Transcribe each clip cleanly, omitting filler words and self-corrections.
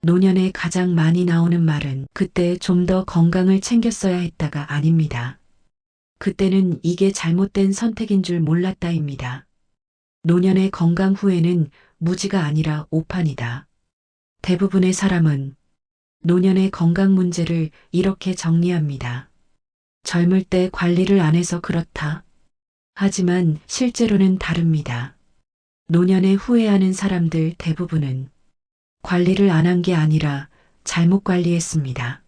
노년에 가장 많이 나오는 말은 그때 좀 더 건강을 챙겼어야 했다가 아닙니다. 그때는 이게 잘못된 선택인 줄 몰랐다입니다. 노년의 건강 후회는 무지가 아니라 오판이다. 대부분의 사람은 노년의 건강 문제를 이렇게 정리합니다. 젊을 때 관리를 안 해서 그렇다. 하지만 실제로는 다릅니다. 노년에 후회하는 사람들 대부분은 관리를 안 한 게 아니라 잘못 관리했습니다.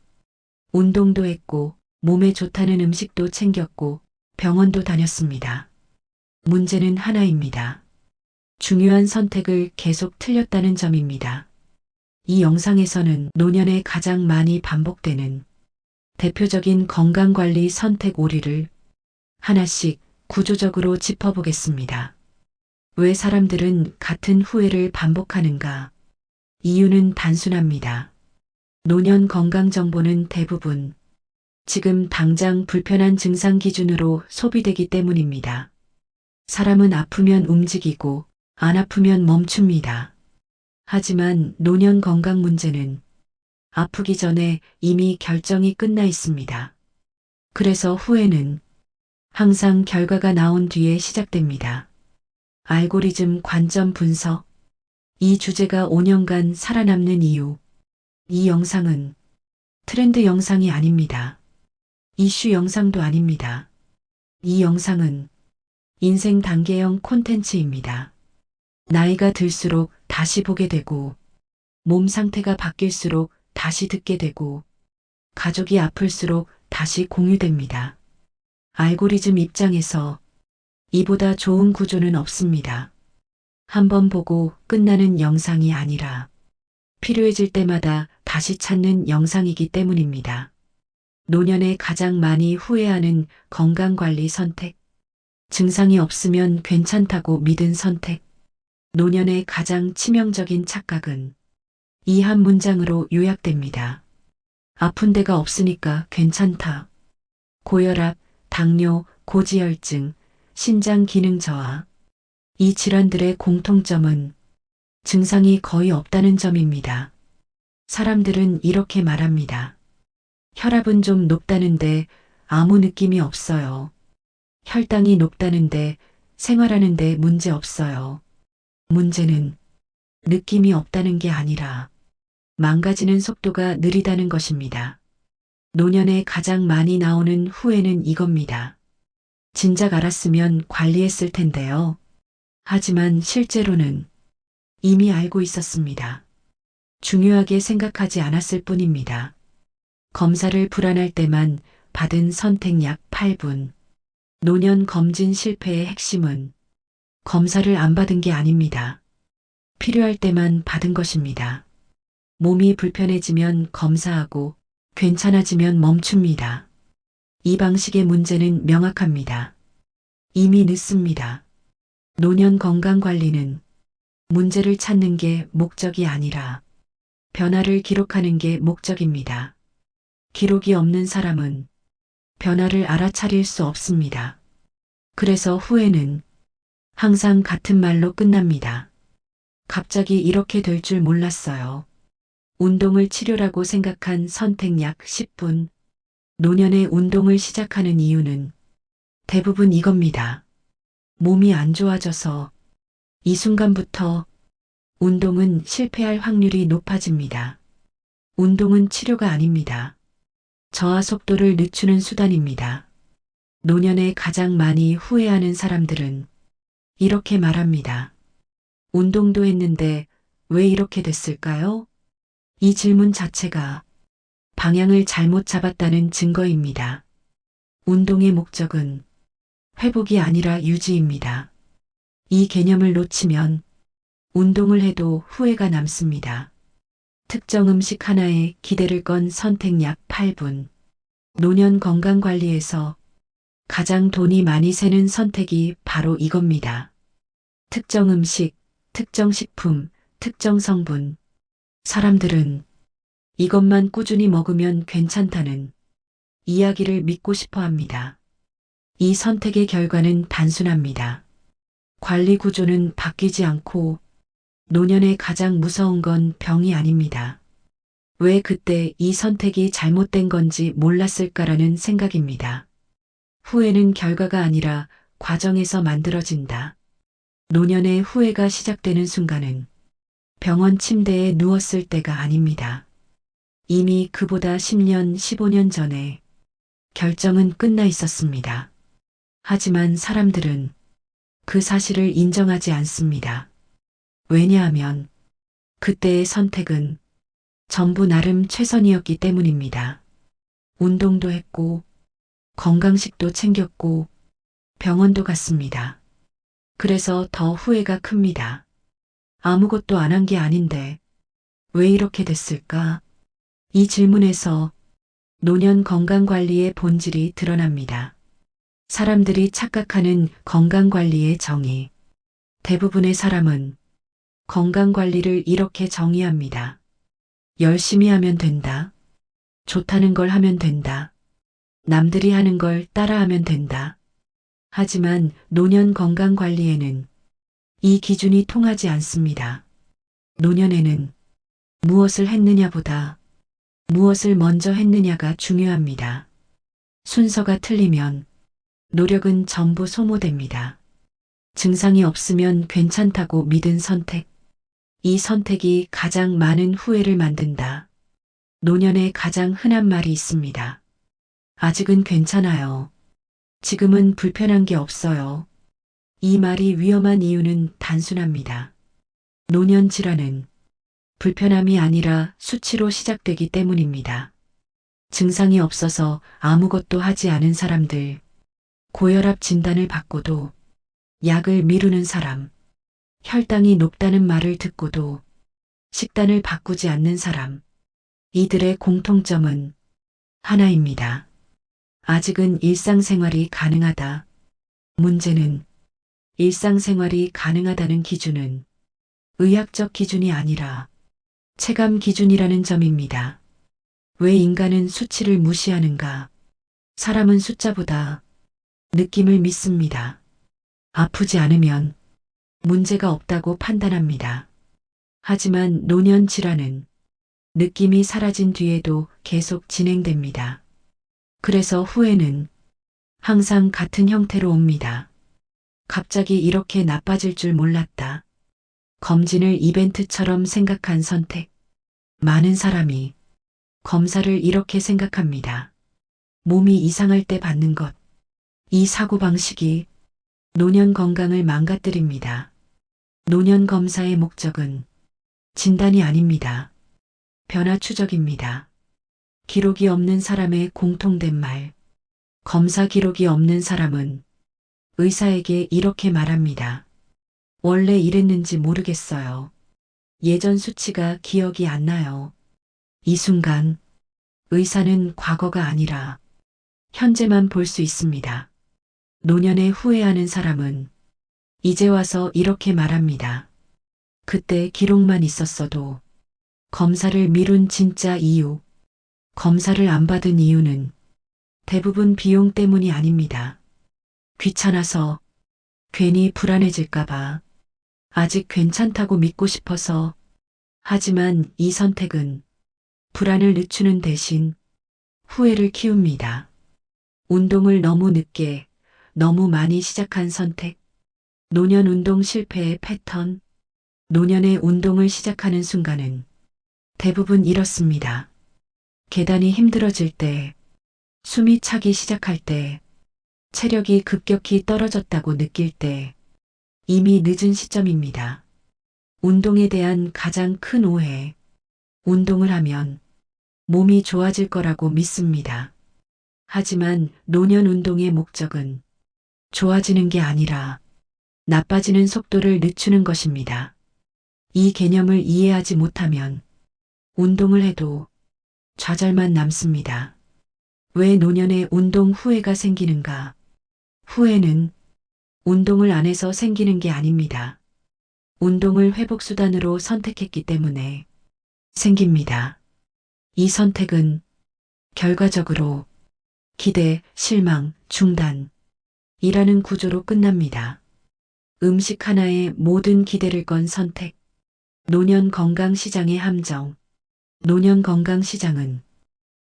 운동도 했고 몸에 좋다는 음식도 챙겼고 병원도 다녔습니다. 문제는 하나입니다. 중요한 선택을 계속 틀렸다는 점입니다. 이 영상에서는 노년에 가장 많이 반복되는 대표적인 건강관리 선택 오류를 하나씩 구조적으로 짚어보겠습니다. 왜 사람들은 같은 후회를 반복하는가? 이유는 단순합니다. 노년 건강 정보는 대부분 지금 당장 불편한 증상 기준으로 소비되기 때문입니다. 사람은 아프면 움직이고 안 아프면 멈춥니다. 하지만 노년 건강 문제는 아프기 전에 이미 결정이 끝나 있습니다. 그래서 후회는 항상 결과가 나온 뒤에 시작됩니다. 알고리즘 관점 분석. 이 주제가 5년간 살아남는 이유. 이 영상은 트렌드 영상이 아닙니다. 이슈 영상도 아닙니다. 이 영상은 인생 단계형 콘텐츠입니다. 나이가 들수록 다시 보게 되고, 몸 상태가 바뀔수록 다시 듣게 되고, 가족이 아플수록 다시 공유됩니다. 알고리즘 입장에서 이보다 좋은 구조는 없습니다. 한번 보고 끝나는 영상이 아니라 필요해질 때마다 다시 찾는 영상이기 때문입니다. 노년에 가장 많이 후회하는 건강관리 선택. 증상이 없으면 괜찮다고 믿은 선택. 노년의 가장 치명적인 착각은 이 한 문장으로 요약됩니다. 아픈 데가 없으니까 괜찮다. 고혈압, 당뇨, 고지혈증, 신장 기능 저하. 이 질환들의 공통점은 증상이 거의 없다는 점입니다. 사람들은 이렇게 말합니다. 혈압은 좀 높다는데 아무 느낌이 없어요. 혈당이 높다는데 생활하는데 문제 없어요. 문제는 느낌이 없다는 게 아니라 망가지는 속도가 느리다는 것입니다. 노년에 가장 많이 나오는 후회는 이겁니다. 진작 알았으면 관리했을 텐데요. 하지만 실제로는 이미 알고 있었습니다. 중요하게 생각하지 않았을 뿐입니다. 검사를 불안할 때만 받은 선택약 8분. 노년 검진 실패의 핵심은 검사를 안 받은 게 아닙니다. 필요할 때만 받은 것입니다. 몸이 불편해지면 검사하고 괜찮아지면 멈춥니다. 이 방식의 문제는 명확합니다. 이미 늦습니다. 노년 건강관리는 문제를 찾는 게 목적이 아니라 변화를 기록하는 게 목적입니다. 기록이 없는 사람은 변화를 알아차릴 수 없습니다. 그래서 후회는 항상 같은 말로 끝납니다. 갑자기 이렇게 될 줄 몰랐어요. 운동을 치료라고 생각한 선택약 10분. 노년에 운동을 시작하는 이유는 대부분 이겁니다. 몸이 안 좋아져서 이 순간부터 운동은 실패할 확률이 높아집니다. 운동은 치료가 아닙니다. 저하 속도를 늦추는 수단입니다. 노년에 가장 많이 후회하는 사람들은 이렇게 말합니다. 운동도 했는데 왜 이렇게 됐을까요? 이 질문 자체가 방향을 잘못 잡았다는 증거입니다. 운동의 목적은 회복이 아니라 유지입니다. 이 개념을 놓치면 운동을 해도 후회가 남습니다. 특정 음식 하나에 기대를 건 선택약 8분. 노년 건강관리에서 가장 돈이 많이 새는 선택이 바로 이겁니다. 특정 음식, 특정 식품, 특정 성분. 사람들은 이것만 꾸준히 먹으면 괜찮다는 이야기를 믿고 싶어 합니다. 이 선택의 결과는 단순합니다. 관리 구조는 바뀌지 않고 노년에 가장 무서운 건 병이 아닙니다. 왜 그때 이 선택이 잘못된 건지 몰랐을까라는 생각입니다. 후회는 결과가 아니라 과정에서 만들어진다. 노년의 후회가 시작되는 순간은 병원 침대에 누웠을 때가 아닙니다. 이미 그보다 10년, 15년 전에 결정은 끝나 있었습니다. 하지만 사람들은 그 사실을 인정하지 않습니다. 왜냐하면 그때의 선택은 전부 나름 최선이었기 때문입니다. 운동도 했고, 건강식도 챙겼고, 병원도 갔습니다. 그래서 더 후회가 큽니다. 아무것도 안 한 게 아닌데 왜 이렇게 됐을까? 이 질문에서 노년 건강관리의 본질이 드러납니다. 사람들이 착각하는 건강관리의 정의. 대부분의 사람은 건강관리를 이렇게 정의합니다. 열심히 하면 된다. 좋다는 걸 하면 된다. 남들이 하는 걸 따라하면 된다. 하지만 노년 건강관리에는 이 기준이 통하지 않습니다. 노년에는 무엇을 했느냐보다 무엇을 먼저 했느냐가 중요합니다. 순서가 틀리면 노력은 전부 소모됩니다. 증상이 없으면 괜찮다고 믿은 선택. 이 선택이 가장 많은 후회를 만든다. 노년에 가장 흔한 말이 있습니다. 아직은 괜찮아요. 지금은 불편한 게 없어요. 이 말이 위험한 이유는 단순합니다. 노년 질환은 불편함이 아니라 수치로 시작되기 때문입니다. 증상이 없어서 아무것도 하지 않은 사람들, 고혈압 진단을 받고도 약을 미루는 사람, 혈당이 높다는 말을 듣고도 식단을 바꾸지 않는 사람, 이들의 공통점은 하나입니다. 아직은 일상생활이 가능하다. 문제는 일상생활이 가능하다는 기준은 의학적 기준이 아니라 체감 기준이라는 점입니다. 왜 인간은 수치를 무시하는가? 사람은 숫자보다 느낌을 믿습니다. 아프지 않으면 문제가 없다고 판단합니다. 하지만 노년 질환은 느낌이 사라진 뒤에도 계속 진행됩니다. 그래서 후회는 항상 같은 형태로 옵니다. 갑자기 이렇게 나빠질 줄 몰랐다. 검진을 이벤트처럼 생각한 선택. 많은 사람이 검사를 이렇게 생각합니다. 몸이 이상할 때 받는 것. 이 사고방식이 노년 건강을 망가뜨립니다. 노년 검사의 목적은 진단이 아닙니다. 변화 추적입니다. 기록이 없는 사람의 공통된 말. 검사 기록이 없는 사람은 의사에게 이렇게 말합니다. 원래 이랬는지 모르겠어요. 예전 수치가 기억이 안 나요. 이 순간 의사는 과거가 아니라 현재만 볼 수 있습니다. 노년에 후회하는 사람은 이제 와서 이렇게 말합니다. 그때 기록만 있었어도 검사를 미룬 진짜 이유. 검사를 안 받은 이유는 대부분 비용 때문이 아닙니다. 귀찮아서, 괜히 불안해질까봐, 아직 괜찮다고 믿고 싶어서. 하지만 이 선택은 불안을 늦추는 대신 후회를 키웁니다. 운동을 너무 늦게, 너무 많이 시작한 선택. 노년 운동 실패의 패턴. 노년의 운동을 시작하는 순간은 대부분 이렇습니다. 계단이 힘들어질 때, 숨이 차기 시작할 때, 체력이 급격히 떨어졌다고 느낄 때, 이미 늦은 시점입니다. 운동에 대한 가장 큰 오해. 운동을 하면 몸이 좋아질 거라고 믿습니다. 하지만 노년 운동의 목적은 좋아지는 게 아니라 나빠지는 속도를 늦추는 것입니다. 이 개념을 이해하지 못하면 운동을 해도 좌절만 남습니다. 왜 노년에 운동 후회가 생기는가? 후회는 운동을 안 해서 생기는 게 아닙니다. 운동을 회복수단으로 선택했기 때문에 생깁니다. 이 선택은 결과적으로 기대, 실망, 중단 이라는 구조로 끝납니다. 음식 하나에 모든 기대를 건 선택. 노년 건강 시장의 함정. 노년 건강시장은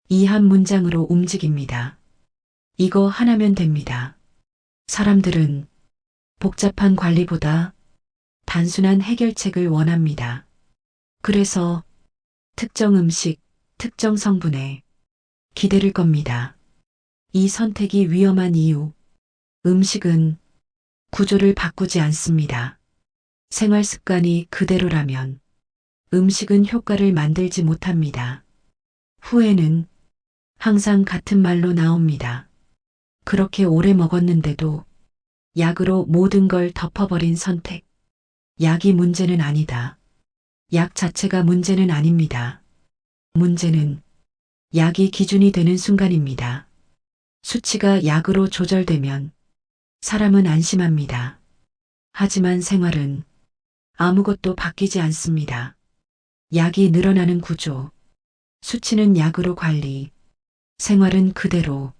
이 한 문장으로 움직입니다. 이거 하나면 됩니다. 사람들은 복잡한 관리보다 단순한 해결책을 원합니다. 그래서 특정 음식, 특정 성분에 기대를 겁니다. 이 선택이 위험한 이유, 음식은 구조를 바꾸지 않습니다. 생활 습관이 그대로라면 음식은 효과를 만들지 못합니다. 후회는 항상 같은 말로 나옵니다. 그렇게 오래 먹었는데도 약으로 모든 걸 덮어버린 선택. 약이 문제는 아니다. 약 자체가 문제는 아닙니다. 문제는 약이 기준이 되는 순간입니다. 수치가 약으로 조절되면 사람은 안심합니다. 하지만 생활은 아무것도 바뀌지 않습니다. 약이 늘어나는 구조, 수치는 약으로 관리, 생활은 그대로.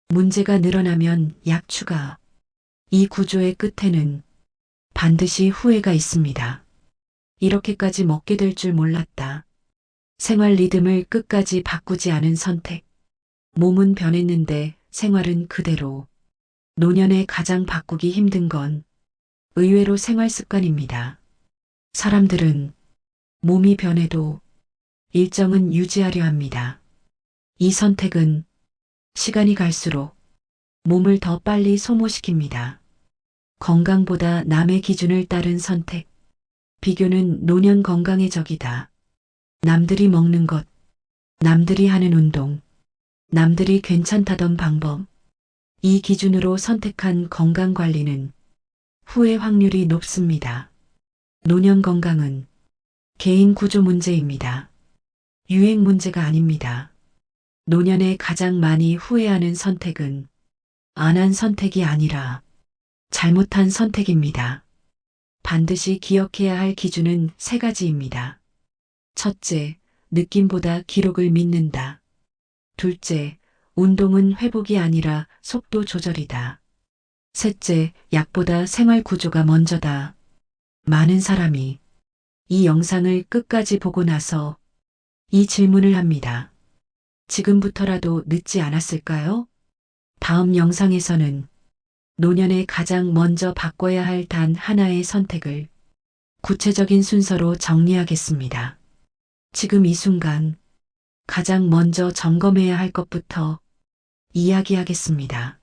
문제가 늘어나면 약 추가. 이 구조의 끝에는 반드시 후회가 있습니다. 이렇게까지 먹게 될 줄 몰랐다. 생활 리듬을 끝까지 바꾸지 않은 선택. 몸은 변했는데 생활은 그대로. 노년에 가장 바꾸기 힘든 건 의외로 생활 습관입니다. 사람들은 몸이 변해도 일정은 유지하려 합니다. 이 선택은 시간이 갈수록 몸을 더 빨리 소모시킵니다. 건강보다 남의 기준을 따른 선택. 비교는 노년 건강의 적이다. 남들이 먹는 것, 남들이 하는 운동, 남들이 괜찮다던 방법. 이 기준으로 선택한 건강 관리는 후회 확률이 높습니다. 노년 건강은 개인 구조 문제입니다. 유행 문제가 아닙니다. 노년에 가장 많이 후회하는 선택은 안 한 선택이 아니라 잘못한 선택입니다. 반드시 기억해야 할 기준은 세 가지입니다. 첫째, 느낌보다 기록을 믿는다. 둘째, 운동은 회복이 아니라 속도 조절이다. 셋째, 약보다 생활 구조가 먼저다. 많은 사람이 이 영상을 끝까지 보고 나서 이 질문을 합니다. 지금부터라도 늦지 않았을까요? 다음 영상에서는 노년에 가장 먼저 바꿔야 할 단 하나의 선택을 구체적인 순서로 정리하겠습니다. 지금 이 순간 가장 먼저 점검해야 할 것부터 이야기하겠습니다.